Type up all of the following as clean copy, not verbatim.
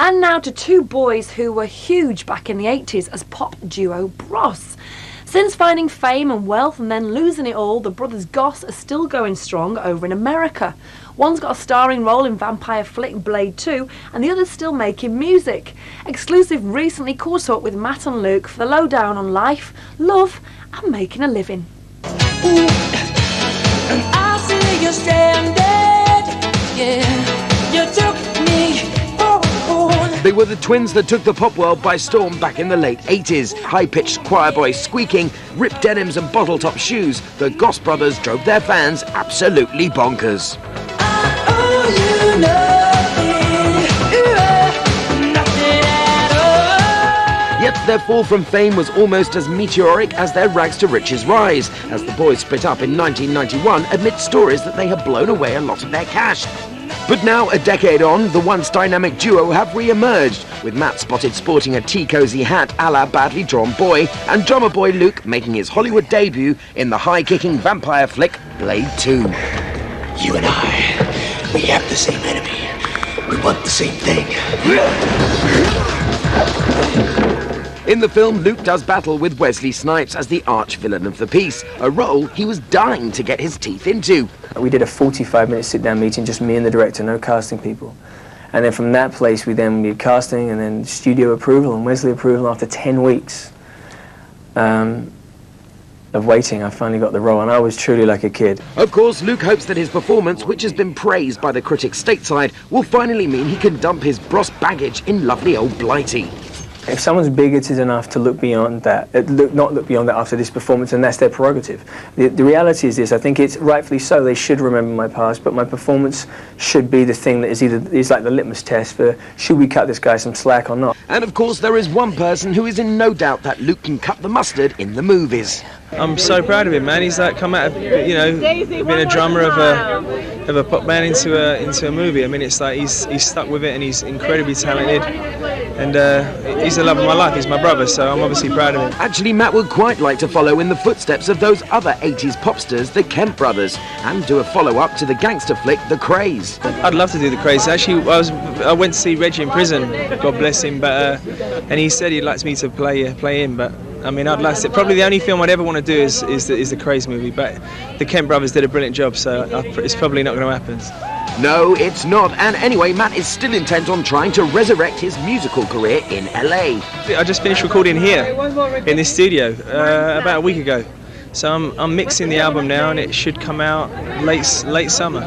And now to two boys who were huge back in the 80s as pop duo Bros. Since finding fame and wealth and then losing it all, the brothers Goss are still going strong over in America. One's got a starring role in vampire flick Blade 2 and the other's still making music. Xclusive recently caught up with Matt and Luke for the lowdown on life, love and making a living. I see you stranded, yeah, you took me home. They were the twins that took the pop world by storm back in the late 80s. High-pitched choir boys squeaking, ripped denims and bottle-top shoes, the Goss brothers drove their fans absolutely bonkers. I owe you nothing at all. Yet their fall from fame was almost as meteoric as their rags to riches rise, as the boys split up in 1991 amid stories that they had blown away a lot of their cash. But now, a decade on, the once dynamic duo have re-emerged, with Matt spotted sporting a tea-cozy hat a la Badly Drawn Boy, and drummer boy Luke making his Hollywood debut in the high-kicking vampire flick Blade 2. You and I, we have the same enemy. We want the same thing. In the film, Luke does battle with Wesley Snipes as the arch-villain of the piece, a role he was dying to get his teeth into. We did a 45-minute sit-down meeting, just me and the director, no casting people. And then from that place, we did casting and then studio approval and Wesley approval. After 10 weeks of waiting, I finally got the role, and I was truly like a kid. Of course, Luke hopes that his performance, which has been praised by the critics stateside, will finally mean he can dump his Bros baggage in lovely old Blighty. If someone's bigoted enough to look beyond that, not look beyond that after this performance, and that's their prerogative. The reality is this: I think it's rightfully so. They should remember my past, but my performance should be the thing that is like the litmus test for should we cut this guy some slack or not. And of course, there is one person who is in no doubt that Luke can cut the mustard in the movies. I'm so proud of him, man. He's like come out of, being a drummer of a pop band into a movie. I mean, it's like he's stuck with it, and he's incredibly talented, and he's the love of my life. He's my brother, so I'm obviously proud of him. Actually, Matt would quite like to follow in the footsteps of those other 80s popsters, the Kemp brothers, and do a follow-up to the gangster flick, The Craze. I'd love to do The Craze. Actually, I went to see Reggie in prison, God bless him, but and he said he'd like me to play him, but I mean, I'd like to. Probably the only film I'd ever want to do is the Craze movie, but the Kemp brothers did a brilliant job, so it's probably not going to happen. No, it's not. And anyway, Matt is still intent on trying to resurrect his musical career in LA. I just finished recording here in this studio about a week ago. So I'm mixing the album now, and it should come out late summer.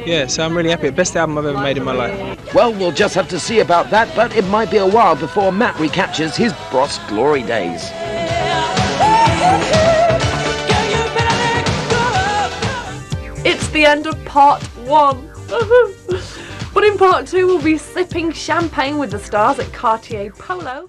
Yeah, so I'm really happy. Best album I've ever made in my life. Well, we'll just have to see about that, but it might be a while before Matt recaptures his Bros glory days. It's the end of part 1. But in part 2 we'll be sipping champagne with the stars at Cartier Polo.